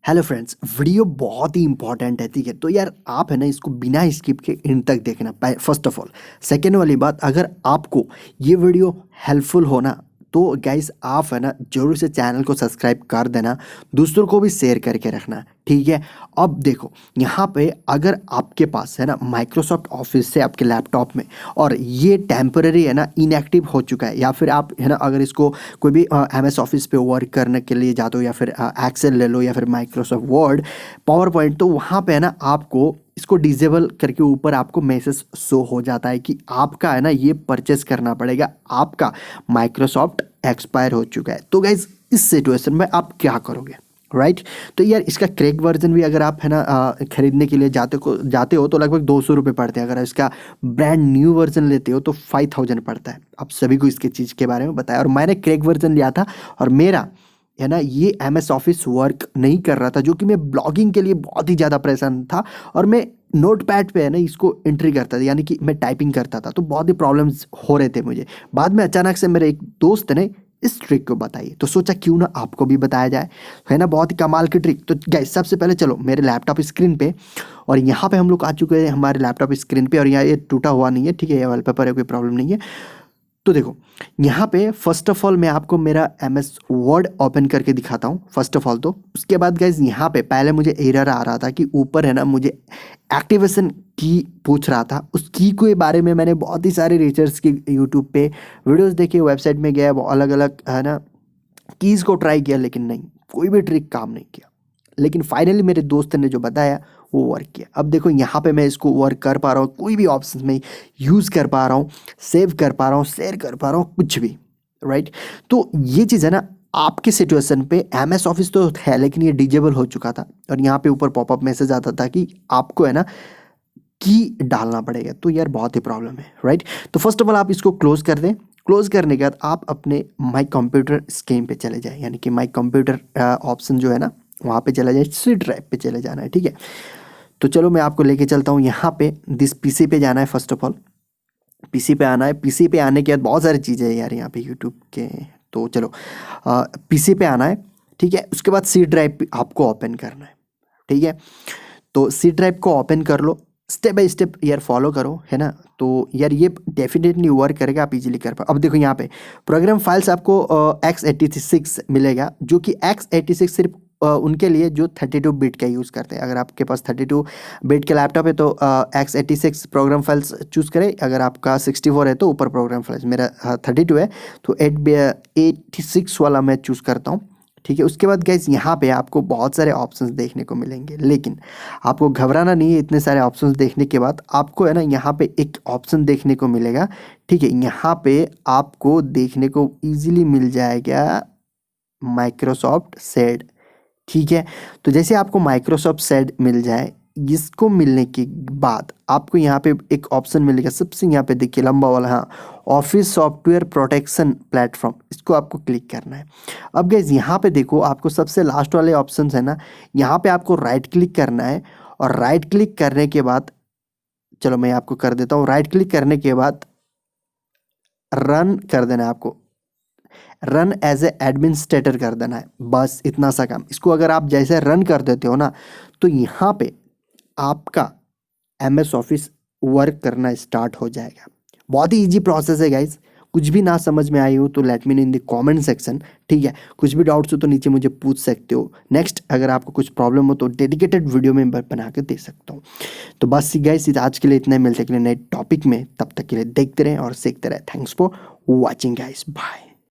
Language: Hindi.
हेलो फ्रेंड्स, वीडियो बहुत ही इंपॉर्टेंट है। ठीक है, तो यार आप है ना इसको बिना स्किप के एंड तक देखना। फर्स्ट ऑफ ऑल, सेकेंड वाली बात, अगर आपको ये वीडियो हेल्पफुल हो ना तो गाइस आप है ना जरूर से चैनल को सब्सक्राइब कर देना, दूसरों को भी शेयर करके रखना। ठीक है, अब देखो यहाँ पे अगर आपके पास है ना माइक्रोसॉफ्ट ऑफिस से आपके लैपटॉप में और ये टेम्पररी है ना इनएक्टिव हो चुका है, या फिर आप है ना अगर इसको कोई भी MS ऑफिस पे वर्क करने के लिए जाते हो, या फिर एक्सेल ले लो, या फिर माइक्रोसॉफ्ट वर्ड, पावर पॉइंट, तो वहाँ पे है ना आपको इसको डिसेबल करके ऊपर आपको मैसेज शो हो जाता है कि आपका है ना ये परचेस करना पड़ेगा, आपका माइक्रोसॉफ्ट एक्सपायर हो चुका है। तो गाइज इस सिचुएशन में आप क्या करोगे, राइट? तो यार इसका क्रैक वर्जन भी अगर आप है ना खरीदने के लिए जाते हो तो लगभग 200 रुपये पड़ते हैं। अगर इसका ब्रांड न्यू वर्जन लेते हो तो 5000 पड़ता है। आप सभी को इसके चीज़ के बारे में बताया, और मैंने क्रैक वर्जन लिया था, और मेरा है ना ये MS ऑफिस वर्क नहीं कर रहा था, जो कि मैं ब्लॉगिंग के लिए बहुत ही ज़्यादा परेशान था, और मैं नोट पैड पे है ना इसको एंट्री करता था, यानी कि मैं टाइपिंग करता था, तो बहुत ही प्रॉब्लम्स हो रहे थे मुझे। बाद में अचानक से मेरे एक दोस्त ने इस ट्रिक को बताई, तो सोचा क्यों ना आपको भी बताया जाए, है ना। बहुत ही कमाल की ट्रिक। तो गाइस सबसे पहले चलो मेरे लैपटॉप स्क्रीन पे, और यहाँ पे हम लोग आ चुके हैं हमारे लैपटॉप स्क्रीन पे, और यहाँ ये टूटा हुआ नहीं है, ठीक है, ये वॉलपेपर है, कोई प्रॉब्लम नहीं है। तो देखो यहाँ पे फर्स्ट ऑफ ऑल मैं आपको मेरा MS वर्ड ओपन करके दिखाता हूँ फर्स्ट ऑफ ऑल। तो उसके बाद गाइज यहाँ पे पहले मुझे एरर आ रहा था कि ऊपर है ना मुझे एक्टिवेशन की पूछ रहा था। उस की के बारे में मैंने बहुत ही सारे रिसर्च की, यूट्यूब पे वीडियोस देखे, वेबसाइट में गया, अलग अलग है ना कीज़ को ट्राई किया, लेकिन नहीं, कोई भी ट्रिक काम नहीं किया। लेकिन फाइनली मेरे दोस्त ने जो बताया वो वर्क किया। अब देखो यहाँ पे मैं इसको वर्क कर पा रहा हूँ, कोई भी ऑप्शन में यूज़ कर पा रहा हूँ, सेव कर पा रहा हूँ, शेयर कर पा रहा हूँ, कुछ भी, राइट? तो ये चीज़ है ना आपके सिचुएशन पे MS ऑफिस तो है, लेकिन ये डिजेबल हो चुका था, और यहाँ पे ऊपर पॉपअप मैसेज आता था कि आपको है ना की डालना पड़ेगा। तो यार बहुत ही प्रॉब्लम है, राइट? तो फर्स्ट ऑफ ऑल आप इसको क्लोज कर दें। क्लोज करने के बाद आप अपने माई कंप्यूटर स्कीम पे चले जाएं, यानी कि माई कंप्यूटर ऑप्शन जो है ना वहाँ पे चला जाए, C ड्राइव पे चले जाना है, ठीक है। तो चलो मैं आपको लेके चलता हूँ यहाँ पे, दिस PC पे जाना है। फर्स्ट ऑफ ऑल PC पे आना है। PC पे आने के बाद बहुत सारी चीज़ें हैं यार यहाँ पे यूट्यूब के, तो चलो PC पे आना है, ठीक है। उसके बाद C ड्राइव आपको ओपन करना है, ठीक है। तो C ड्राइव को ओपन कर लो, स्टेप बाय स्टेप यार फॉलो करो, है ना। तो यार ये डेफिनेटली वर्क करेगा, आप इजीली कर पाओ। अब देखो यहाँ पे प्रोग्राम फाइल्स आपको x86 मिलेगा, जो कि x86 सिर्फ उनके लिए जो 32 बिट का यूज़ करते हैं। अगर आपके पास 32 बिट का लैपटॉप है तो x86 प्रोग्राम फाइल्स चूज़ करें। अगर आपका 64 है तो ऊपर प्रोग्राम फाइल्स, मेरा 32 है तो 86 वाला मैं चूज़ करता हूँ, ठीक है। उसके बाद गाइस यहाँ पे आपको बहुत सारे ऑप्शंस देखने को मिलेंगे, लेकिन आपको घबराना नहीं है। इतने सारे ऑप्शंस देखने के बाद आपको है ना यहाँ पे एक ऑप्शन देखने को मिलेगा, ठीक है। यहाँ पे आपको देखने को इजीली मिल जाएगा माइक्रोसॉफ्ट सेड, ठीक है। तो जैसे आपको माइक्रोसॉफ्ट सेड मिल जाए, इसको मिलने के बाद आपको यहाँ पे एक ऑप्शन मिलेगा, सबसे यहाँ पे देखिए लंबा वाला, हाँ, ऑफिस सॉफ्टवेयर प्रोटेक्शन प्लेटफॉर्म, इसको आपको क्लिक करना है। अब गाइस यहाँ पे देखो आपको सबसे लास्ट वाले ऑप्शंस है ना, यहाँ पे आपको राइट क्लिक करना है, और राइट क्लिक करने के बाद, चलो मैं आपको कर देता हूँ, राइट क्लिक करने के बाद रन कर देना है आपको, रन एज ए एडमिनिस्ट्रेटर कर देना है, बस इतना सा काम। इसको अगर आप जैसे रन कर देते हो ना, तो यहाँ पे आपका MS ऑफिस वर्क करना स्टार्ट हो जाएगा। बहुत ही इजी प्रोसेस है गाइज। कुछ भी ना समझ में आई हो तो let me know in the comment section, ठीक है। कुछ भी डाउट्स हो तो नीचे मुझे पूछ सकते हो। नेक्स्ट अगर आपको कुछ प्रॉब्लम हो तो डेडिकेटेड वीडियो में बना के दे सकता हूँ। तो बस गाइज आज के लिए इतना ही, मिलते हैं अगले नए टॉपिक में। तब तक के लिए देखते रहें और सीखते रहें। Thanks for watching guys, bye.